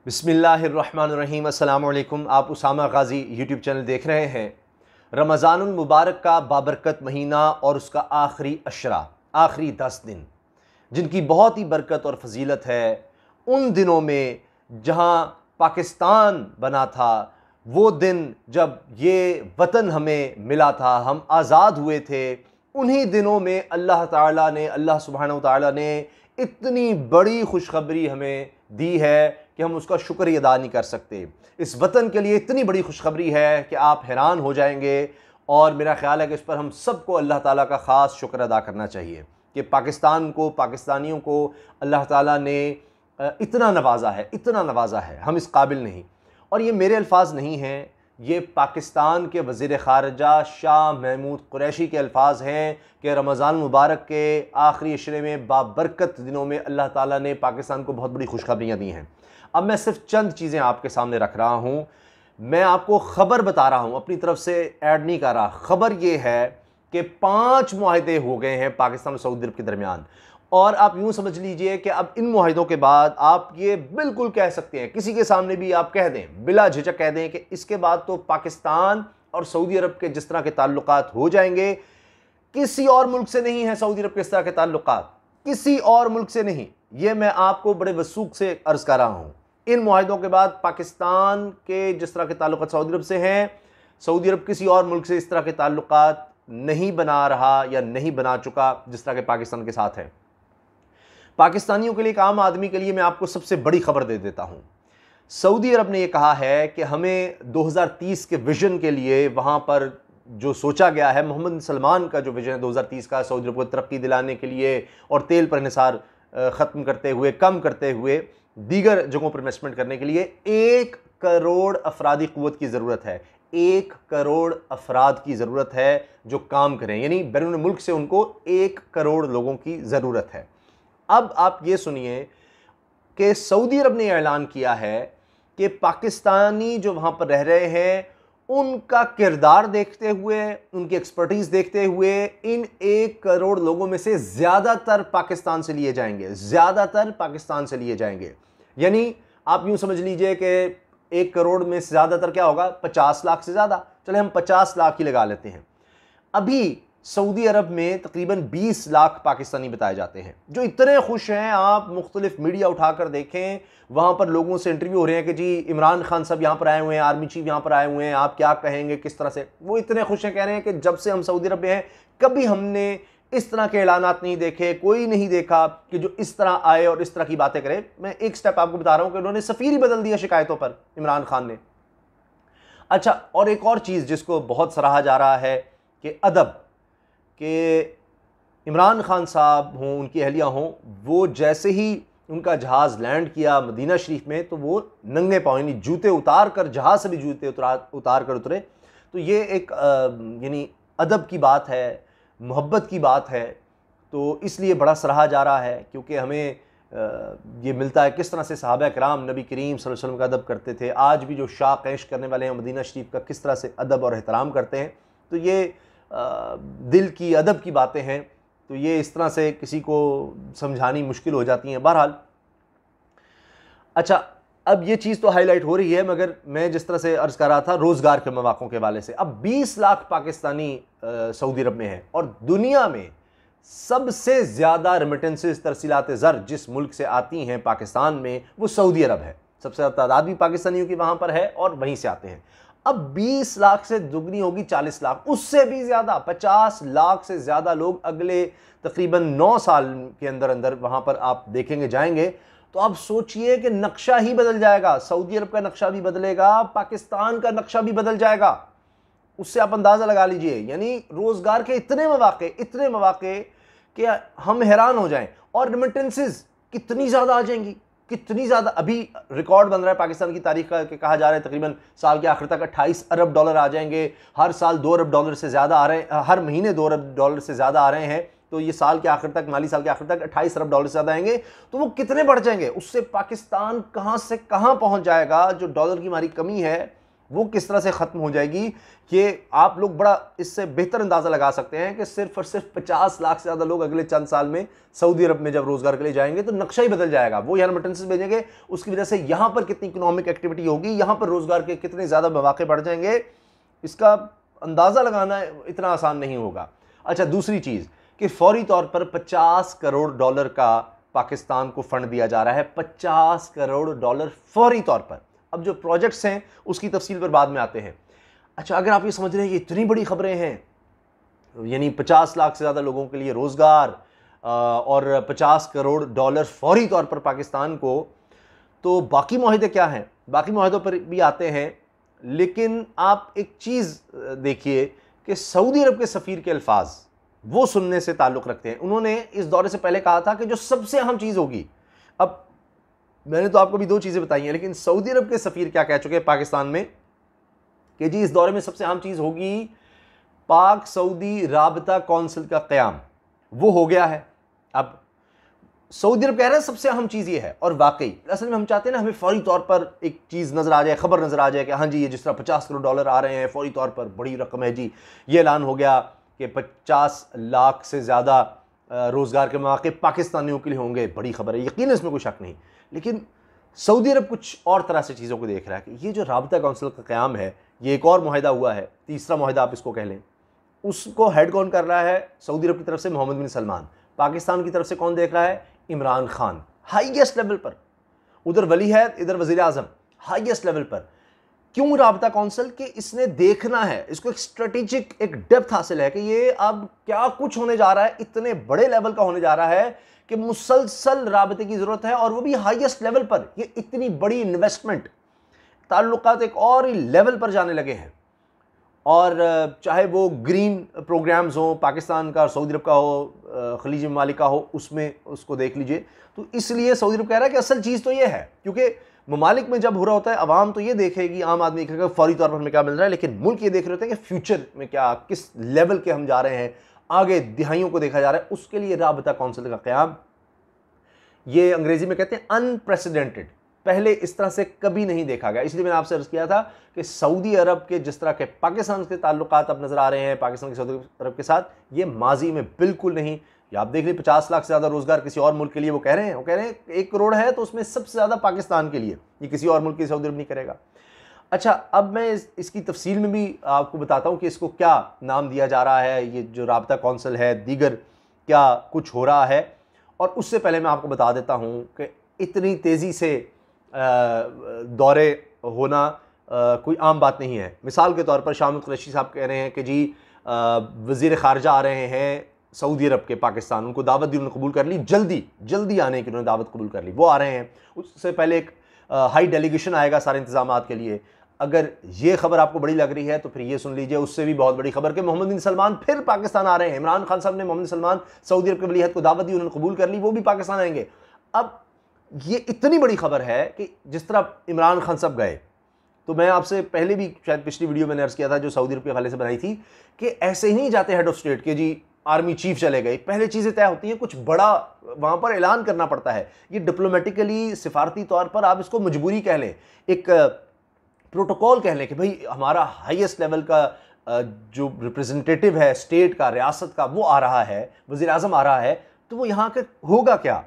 बिस्मिल्लाहिर्रहमानिर्रहीम। अस्सलामु अलैकुम। आप उसामा गाज़ी यूट्यूब चैनल देख रहे हैं। रमज़ानुल मुबारक का बाबरकत महीना और उसका आखिरी अशरा, आखिरी 10 दिन जिनकी बहुत ही बरकत और फजीलत है। उन दिनों में जहाँ पाकिस्तान बना था, वो दिन जब ये वतन हमें मिला था, हम आज़ाद हुए थे, उन्हीं दिनों में अल्लाह सुब्हानहू व तआला ने इतनी बड़ी खुशखबरी हमें दी है कि हम उसका शुक्र अदा नहीं कर सकते। इस वतन के लिए इतनी बड़ी खुशखबरी है कि आप हैरान हो जाएंगे, और मेरा ख्याल है कि इस पर हम सबको अल्लाह ताला का ख़ास शुक्र अदा करना चाहिए कि पाकिस्तान को, पाकिस्तानियों को अल्लाह ताला ने इतना नवाजा है, हम इस काबिल नहीं। और ये मेरे अल्फाज नहीं हैं, ये पाकिस्तान के वज़ीर ख़ारजा शाह महमूद कुरैशी के अल्फाज हैं कि रमज़ान मुबारक के आखिरी अशरे में बाबरकत दिनों में अल्लाह ताला ने पाकिस्तान को बहुत बड़ी खुशखबरियाँ दी हैं। अब मैं सिर्फ चंद चीज़ें आपके सामने रख रहा हूँ, मैं आपको ख़बर बता रहा हूँ, अपनी तरफ से ऐड नहीं कर रहा। ख़बर ये है कि 5 मुआहदे हो गए हैं पाकिस्तान और सऊदी अरब के दरमियान, और आप यूँ समझ लीजिए कि अब इन मुआहदों के बाद आप ये बिल्कुल कह सकते हैं, किसी के सामने भी आप कह दें, बिला झिझक कह दें कि इसके बाद तो पाकिस्तान और सऊदी अरब के जिस तरह के ताल्लुकात हो जाएंगे, किसी और मुल्क से नहीं है सऊदी अरब के इस तरह के ताल्लुकात, किसी और मुल्क से नहीं। ये मैं आपको बड़े वसूख से अर्ज़ कर रहा हूँ। इन मुआहदों के बाद पाकिस्तान के जिस तरह के ताल्लुकात सऊदी अरब से हैं, सऊदी अरब किसी और मुल्क से इस तरह के ताल्लुकात नहीं बना रहा या नहीं बना चुका जिस तरह के पाकिस्तान के साथ है। पाकिस्तानियों के लिए, एक आम आदमी के लिए मैं आपको सबसे बड़ी खबर दे देता हूँ। सऊदी अरब ने यह कहा है कि हमें 2030 के विजन के लिए वहाँ पर जो सोचा गया है, मोहम्मद सलमान का जो विजन है 2030 का, सऊदी अरब को तरक्की दिलाने के लिए और तेल पर इन्हिसार ख़त्म करते हुए, कम करते हुए, दीगर जगहों पर इन्वेस्टमेंट करने के लिए 1 करोड़ अफरादी क़ुव्वत की ज़रूरत है। 1 करोड़ अफराद की ज़रूरत है जो काम करें, यानी बैरून मुल्क से उनको 1 करोड़ लोगों की ज़रूरत है। अब आप ये सुनिए कि सऊदी अरब ने ऐलान किया है कि पाकिस्तानी जो वहाँ पर रह रहे हैं, उनका किरदार देखते हुए, उनकी एक्सपर्टीज़ देखते हुए, इन 1 करोड़ लोगों में से ज़्यादातर पाकिस्तान से लिए जाएंगे, ज़्यादातर पाकिस्तान से लिए जाएंगे। यानी आप यूँ समझ लीजिए कि 1 करोड़ में से ज़्यादातर क्या होगा, 50 लाख से ज़्यादा, चले हम 50 लाख ही लगा लेते हैं। अभी सऊदी अरब में तकरीबन 20 लाख पाकिस्तानी बताए जाते हैं जो इतने खुश हैं। आप मुख्तलिफ मीडिया उठाकर देखें, वहाँ पर लोगों से इंटरव्यू हो रहे हैं कि जी इमरान खान साहब यहाँ पर आए हुए हैं, आर्मी चीफ यहाँ पर आए हुए हैं, आप क्या कहेंगे, किस तरह से। वो इतने खुश हैं, कह रहे हैं कि जब से हम सऊदी अरब में हैं कभी हमने इस तरह के ऐलानात नहीं देखे, कोई नहीं देखा कि जो इस तरह आए और इस तरह की बातें करे। मैं एक स्टेप आपको बता रहा हूँ कि उन्होंने सफ़ीर ही बदल दिया शिकायतों पर, इमरान खान ने। अच्छा, और एक और चीज़ जिसको बहुत सराहा जा रहा है कि अदब, कि इमरान खान साहब हों, उनकी अहलिया हों, वो जैसे ही उनका जहाज़ लैंड किया मदीना शरीफ में तो वो नंगे पाँव, यानी जूते उतार कर, जहाज़ से भी जूते उतार कर उतरे। तो ये एक यानी अदब की बात है, मोहब्बत की बात है, तो इसलिए बड़ा सराहा जा रहा है, क्योंकि हमें ये मिलता है किस तरह से सहाबा कराम नबी करीम सल्लल्लाहु अलैहि वसल्लम का अदब करते थे। आज भी जो शाह ऐश करने वाले हैं मदीना शरीफ का किस तरह से अदब और एहतराम करते हैं। तो ये दिल की, अदब की बातें हैं, तो ये इस तरह से किसी को समझानी मुश्किल हो जाती हैं। बहरहाल, अच्छा, अब ये चीज़ तो हाईलाइट हो रही है, मगर मैं जिस तरह से अर्ज़ कर रहा था रोज़गार के मौक़ों के हवाले से, अब 20 लाख पाकिस्तानी सऊदी अरब में हैं, और दुनिया में सबसे ज़्यादा रेमिटेंसेस, तरसीलात ज़र जिस मुल्क से आती हैं पाकिस्तान में, वो सऊदी अरब है। सबसे ज़्यादा तादाद भी पाकिस्तानियों की वहाँ पर है और वहीं से आते हैं। अब 20 लाख से दुगनी होगी 40 लाख, उससे भी ज़्यादा 50 लाख से ज़्यादा लोग अगले तकरीबन 9 साल के अंदर अंदर वहाँ पर आप देखेंगे, जाएंगे। तो आप सोचिए कि नक्शा ही बदल जाएगा, सऊदी अरब का नक्शा भी बदलेगा, पाकिस्तान का नक्शा भी बदल जाएगा। उससे आप अंदाज़ा लगा लीजिए, यानी रोज़गार के इतने मौक़े कि हम हैरान हो जाएं। और रेमिटेंसेस कितनी ज़्यादा आ जाएंगी, कितनी ज़्यादा। अभी रिकॉर्ड बन रहा है पाकिस्तान की तारीख का कि कहा जा रहा है तकरीबन साल के आखिर तक 28 अरब डॉलर आ जाएंगे। हर साल 2 अरब डॉलर से ज़्यादा आ रहे हैं, हर महीने 2 अरब डॉलर से ज़्यादा आ रहे हैं। तो ये साल के आखिर तक, माली साल के आखिर तक 28 अरब डॉलर से ज़्यादा आएंगे। तो वो कितने बढ़ जाएंगे, उससे पाकिस्तान कहाँ से कहाँ पहुँच जाएगा। जो डॉलर की हमारी कमी है वो किस तरह से ख़त्म हो जाएगी कि आप लोग बड़ा इससे बेहतर अंदाज़ा लगा सकते हैं कि सिर्फ और सिर्फ 50 लाख से ज़्यादा लोग अगले चंद साल में सऊदी अरब में जब रोज़गार के लिए जाएंगे तो नक्शा ही बदल जाएगा। वो यहाँ रेमिटेंसेस भेजेंगे, उसकी वजह से यहाँ पर कितनी इकोनॉमिक एक्टिविटी होगी, यहाँ पर रोज़गार के कितने ज़्यादा मौके बढ़ जाएंगे, इसका अंदाज़ा लगाना इतना आसान नहीं होगा। अच्छा, दूसरी चीज़ कि फौरी तौर पर 50 करोड़ डॉलर का पाकिस्तान को फंड दिया जा रहा है, 50 करोड़ डॉलर फौरी तौर पर। अब जो प्रोजेक्ट्स हैं उसकी तफसील पर बाद में आते हैं। अच्छा, अगर आप ये समझ रहे हैं कि इतनी बड़ी खबरें हैं, यानी 50 लाख से ज़्यादा लोगों के लिए रोज़गार और 50 करोड़ डॉलर फौरी तौर पर पाकिस्तान को, तो बाकी मुआहदे क्या हैं? बाकी मुआहदों पर भी आते हैं, लेकिन आप एक चीज़ देखिए कि सऊदी अरब के सफ़ीर के अल्फाज वो सुनने से ताल्लुक़ रखते हैं। उन्होंने इस दौरे से पहले कहा था कि जो सबसे अहम चीज़ होगी, अब मैंने तो आपको भी 2 चीज़ें बताई हैं, लेकिन सऊदी अरब के सफ़ीर क्या कह चुके हैं पाकिस्तान में कि जी इस दौरे में सबसे अहम चीज़ होगी पाक सऊदी राबता कौंसिल का क़याम। वो हो गया है। अब सऊदी अरब कह रहा है सबसे अहम चीज़ ये है, और वाकई असल में हम चाहते हैं ना हमें फौरी तौर पर एक चीज़ नज़र आ जाए, खबर नज़र आ जाए कि हाँ जी ये जिस तरह 50 करोड़ डॉलर आ रहे हैं फौरी तौर पर, बड़ी रकम है जी। ये ऐलान हो गया कि 50 लाख से ज़्यादा रोज़गार के मौके पाकिस्तानियों के लिए होंगे, बड़ी खबर है, यकीन इसमें कोई शक नहीं। लेकिन सऊदी अरब कुछ और तरह से चीज़ों को देख रहा है कि ये जो राबता कौंसिल का क़याम है, ये एक और मुआहदा हुआ है, तीसरा मुआहदा आप इसको कह लें, उसको हेड कौन कर रहा है? सऊदी अरब की तरफ से मोहम्मद बिन सलमान। पाकिस्तान की तरफ से कौन देख रहा है? इमरान खान, हाईएस्ट लेवल पर। उधर वली है, इधर वज़ीर आज़म, हाईएस्ट लेवल पर। क्यों राबता कौंसिल? कि इसने देखना है, इसको एक स्ट्रेटेजिक एक डेप्थ हासिल है कि ये अब क्या कुछ होने जा रहा है, इतने बड़े लेवल का होने जा रहा है कि मुसलसल राबते की ज़रूरत है, और वो भी हाईएस्ट लेवल पर। ये इतनी बड़ी इन्वेस्टमेंट, ताल्लुकात एक और ही लेवल पर जाने लगे हैं। और चाहे वो ग्रीन प्रोग्राम्स हों, पाकिस्तान का, सऊदी अरब का हो, खलीजी ममालिक का हो, उसमें उसको देख लीजिए। तो इसलिए सऊदी अरब कह रहा है कि असल चीज़ तो ये है, क्योंकि ममालिक में जब हो रहा होता है अवाम तो ये देखेगी, आम आदमी देखेगा फौरी तौर पर हमें क्या मिल रहा है, लेकिन मुल्क ये देख रहे होते हैं कि फ्यूचर में क्या, किस लेवल के हम जा रहे हैं, आगे दिहाइयों को देखा जा रहा है। उसके लिए राबता कौंसिल का क़याम, ये अंग्रेजी में कहते हैं अनप्रेसिडेंटेड, पहले इस तरह से कभी नहीं देखा गया। इसलिए मैंने आपसे अर्ज़ किया था कि सऊदी अरब के जिस तरह के पाकिस्तान के ताल्लुकात अब नज़र आ रहे हैं पाकिस्तान के सऊदी अरब के साथ, ये माजी में बिल्कुल नहीं। या आप देख लीजिए 50 लाख से ज़्यादा रोज़गार किसी और मुल्क के लिए वो कह रहे हैं 1 करोड़ है तो उसमें सबसे ज़्यादा पाकिस्तान के लिए, ये किसी और मुल्क की सऊदी अरब नहीं करेगा। अच्छा, अब मैं इसकी तफसील में भी आपको बताता हूँ कि इसको क्या नाम दिया जा रहा है, ये जो राबता कौंसिल है, दीगर क्या कुछ हो रहा है। और उससे पहले मैं आपको बता देता हूँ कि इतनी तेज़ी से दौरे होना कोई आम बात नहीं है। मिसाल के तौर पर शामिद कुरैशी साहब कह रहे हैं कि जी वज़ीर ख़ारजा आ रहे हैं सऊदी अरब के पाकिस्तान, उनको दावत दी, उन्होंने कबूल कर ली, जल्दी आने की उन्होंने दावत कबूल कर ली, वो आ रहे हैं। उससे पहले एक हाई डेलीगेशन आएगा सारे इंतजामात के लिए। अगर ये खबर आपको बड़ी लग रही है तो फिर ये सुन लीजिए उससे भी बहुत बड़ी खबर कि मोहम्मद बिन सलमान फिर पाकिस्तान आ रहे हैं। इमरान खान साहब ने मोहम्मद बिन सलमान सऊदी अरब के वलीअहद को दावत दी, उन्होंने कबूल कर ली, वो भी पाकिस्तान आएंगे। अब ये इतनी बड़ी खबर है कि जिस तरह इमरान खान साहब गए, तो मैं आपसे पहले भी शायद पिछली वीडियो मैंने अर्ज़ किया था जो सऊदी अरब के हवाले से बनाई थी कि ऐसे ही नहीं जाते हेड ऑफ स्टेट के जी आर्मी चीफ चले गए, पहले चीज़ें तय होती हैं, कुछ बड़ा वहाँ पर ऐलान करना पड़ता है। ये डिप्लोमेटिकली, सिफारती तौर पर आप इसको मजबूरी कह लें, एक प्रोटोकॉल कह लें कि भाई हमारा हाईएस्ट लेवल का जो रिप्रेजेंटेटिव है स्टेट का, रियासत का, वो आ रहा है, वज़ीर आज़म आ रहा है, तो वो यहाँ के होगा क्या,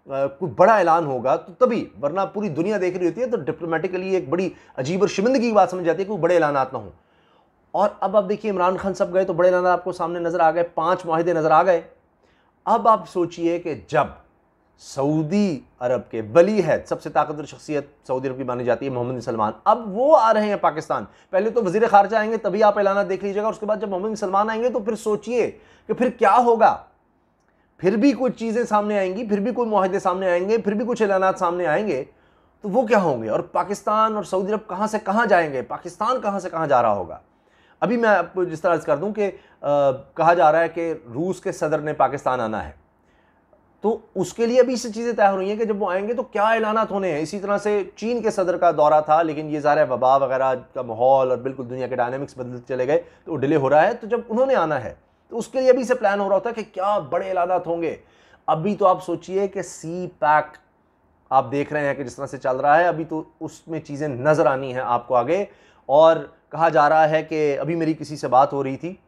कोई बड़ा ऐलान होगा तो तभी, वरना पूरी दुनिया देख रही होती है तो डिप्लोमेटिकली एक बड़ी अजीब और शर्मिंदगी की बात समझ जाती है कि कोई बड़े ऐलानात ना हो। और अब आप देखिए इमरान खान सब गए तो बड़े ऐलान आपको सामने नज़र आ गए, 5 मुआहदे नज़र आ गए। अब आप सोचिए कि जब सऊदी अरब के वली है, सबसे ताकतवर शख्सियत सऊदी अरब की मानी जाती है मोहम्मद बिन सलमान, अब वो आ रहे हैं पाकिस्तान। पहले तो वज़ीर ख़ारजा आएंगे तभी आप ऐलान देख लीजिएगा, उसके बाद जब मोहम्मद बिन सलमान आएंगे तो फिर सोचिए कि फिर क्या होगा। फिर भी कुछ चीज़ें सामने आएंगी, फिर भी कोई मुआहदे सामने आएंगे, फिर भी कुछ ऐलानात सामने आएंगे, तो वो क्या होंगे। और पाकिस्तान और सऊदी अरब कहाँ से कहाँ जाएंगे, पाकिस्तान कहाँ से कहाँ जा रहा होगा। अभी मैं आपको जिस तरह कर दूं कि कहा जा रहा है कि रूस के सदर ने पाकिस्तान आना है, तो उसके लिए अभी से चीज़ें तय हो रही हैं कि जब वो आएंगे तो क्या ऐलानात होने हैं। इसी तरह से चीन के सदर का दौरा था, लेकिन ये ज़ाहिर है वबा वगैरह का माहौल और बिल्कुल दुनिया के डायनेमिक्स बदलते चले गए तो वो डिले हो रहा है। तो जब उन्होंने आना है तो उसके लिए अभी से प्लान हो रहा होता है कि क्या बड़े ऐलानात होंगे। अभी तो आप सोचिए कि सी पैक आप देख रहे हैं कि जिस तरह से चल रहा है अभी, तो उसमें चीज़ें नज़र आनी हैं आपको आगे। और कहा जा रहा है कि अभी मेरी किसी से बात हो रही थी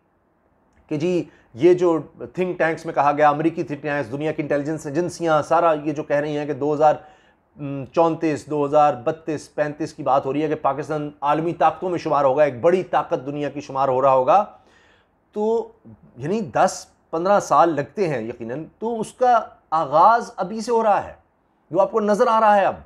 कि जी ये जो थिंक टैंक्स में कहा गया, अमेरिकी थिंक टैंक्स, दुनिया की इंटेलिजेंस एजेंसियाँ सारा ये जो कह रही हैं कि 2034, 2032, 35 की बात हो रही है कि पाकिस्तान आलमी ताकतों में शुमार होगा, एक बड़ी ताकत दुनिया की शुमार हो रहा होगा। तो यानी 10-15 साल लगते हैं यकीनन, तो उसका आगाज़ अभी से हो रहा है, जो आपको नज़र आ रहा है। अब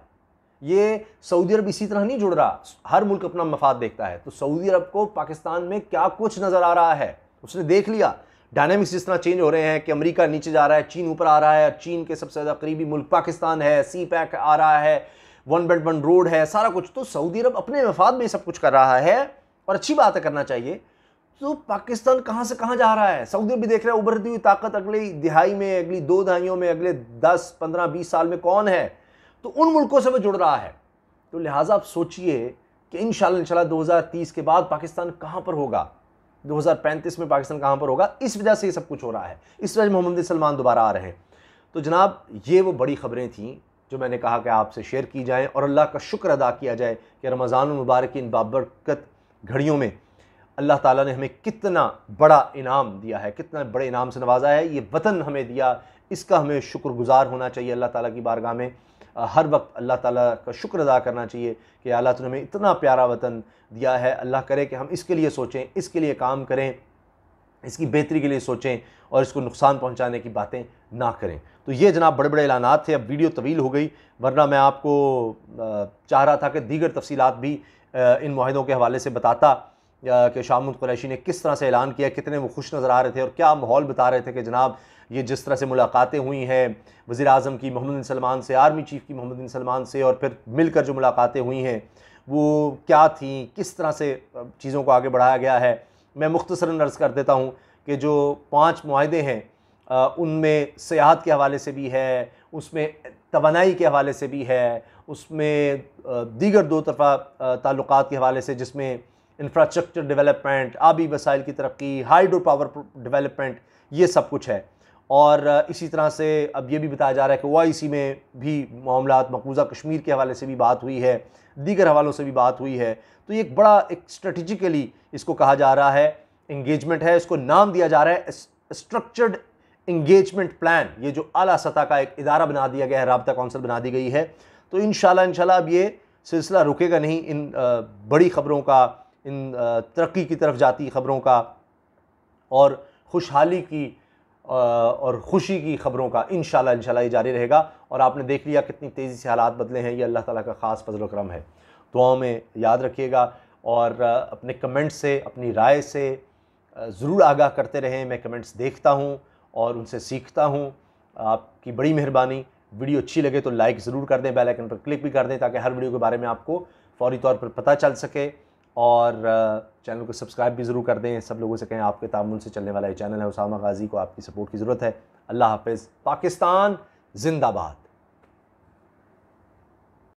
ये सऊदी अरब इसी तरह नहीं जुड़ रहा, हर मुल्क अपना मफाद देखता है। तो सऊदी अरब को पाकिस्तान में क्या कुछ नज़र आ रहा है, उसने देख लिया। डायनामिक्स जिस तरह चेंज हो रहे हैं कि अमेरिका नीचे जा रहा है, चीन ऊपर आ रहा है, चीन के सबसे ज़्यादा करीबी मुल्क पाकिस्तान है, सी पैक आ रहा है, वन बेल्ट वन रोड है, सारा कुछ। तो सऊदी अरब अपने मफाद में सब कुछ कर रहा है और अच्छी बात है, करना चाहिए। तो पाकिस्तान कहाँ से कहाँ जा रहा है? सऊदी अरब भी देख रहा है उभरती हुई ताकत अगली दिहाई में, अगली 2 दहाइयों में, अगले 10, 15, 20 साल में कौन है, तो उन मुल्कों से वो जुड़ रहा है। तो लिहाजा आप सोचिए कि इंशाल्लाह 2030 के बाद पाकिस्तान कहाँ पर होगा, 2035 में पाकिस्तान कहाँ पर होगा। इस वजह से ये सब कुछ हो रहा है, इस वजह से मोहम्मद बिन सलमान दोबारा आ रहे हैं। तो जनाब ये वो बड़ी खबरें थीं जो मैंने कहा कि आपसे शेयर की जाएँ और अल्लाह का शुक्र अदा किया जाए कि रमज़ान मुबारक की इन बाबरकत घड़ियों में अल्लाह ताला ने हमें कितना बड़ा इनाम दिया है, कितना बड़े इनाम से नवाजा है। ये वतन हमें दिया, इसका हमें शुक्रगुजार होना चाहिए अल्लाह ताला की बारगाह में। हर वक्त अल्लाह ताला का शुक्र अदा करना चाहिए कि अल्लाह तूने हमें इतना प्यारा वतन दिया है। अल्लाह करे कि हम इसके लिए सोचें, इसके लिए काम करें, इसकी बेहतरी के लिए सोचें और इसको नुकसान पहुंचाने की बातें ना करें। तो ये जनाब बड़े बड़े ऐलानात थे। अब वीडियो तवील हो गई, वरना मैं आपको चाह रहा था कि दीगर तफसीलात भी इन मुआहिदों के हवाले से बताता कि शाह महमूद कुरैशी ने किस तरह से ऐलान किया, कितने वो खुश नज़र आ रहे थे और क्या माहौल बता रहे थे कि जनाब ये जिस तरह से मुलाकातें हुई हैं वज़ीर आज़म की मोहम्मद बिन सलमान से, आर्मी चीफ़ की मोहम्मद बिन सलमान से, और फिर मिलकर जो मुलाकातें हुई हैं वो क्या थी, किस तरह से चीज़ों को आगे बढ़ाया गया है। मैं मुख्तसरन अर्ज़ कर देता हूँ कि जो 5 मुआहिदे हैं उनमें सियाहत के हवाले से भी है, उसमें तवानाई के हवाले से भी है, उसमें दीगर 2 तरफ़ा ताल्लुकात के हवाले से जिसमें इंफ्रास्ट्रक्चर डेवलपमेंट, आबी वसाइल की तरक्की, हाइड्रो पावर डेवलपमेंट, ये सब कुछ है। और इसी तरह से अब ये भी बताया जा रहा है कि OIC में भी मामलात, मकबूजा कश्मीर के हवाले से भी बात हुई है, दीगर हवालों से भी बात हुई है। तो ये एक बड़ा एक स्ट्रेटिजिकली इसको कहा जा रहा है, इंगेजमेंट है, इसको नाम दिया जा रहा है स्ट्रक्चर्ड इंगेजमेंट प्लान। ये जो आला सतह का एक इदारा बना दिया गया है, राब्ता कौंसिल बना दी गई है। तो इंशाल्लाह अब ये सिलसिला रुकेगा नहीं, इन बड़ी ख़बरों का, इन तरक्की की तरफ जाती ख़बरों का और खुशहाली की और ख़ुशी की ख़बरों का इंशाल्लाह ये जारी रहेगा। और आपने देख लिया कितनी तेज़ी से हालात बदले हैं, ये अल्लाह ताला का ख़ास फज़ल व करम है। दुआओं में याद रखिएगा और अपने कमेंट से, अपनी राय से ज़रूर आगाह करते रहें। मैं कमेंट्स देखता हूँ और उनसे सीखता हूँ, आपकी बड़ी मेहरबानी। वीडियो अच्छी लगे तो लाइक ज़रूर कर दें, बेल आइकन पर क्लिक भी कर दें ताकि हर वीडियो के बारे में आपको फ़ौरी तौर पर पता चल सके। और चैनल को सब्सक्राइब भी ज़रूर कर दें। सब लोगों से कहें आपके तामुन से चलने वाला ये चैनल है, उसामा गाज़ी को आपकी सपोर्ट की ज़रूरत है। अल्लाह हाफ़िज़। पाकिस्तान ज़िंदाबाद।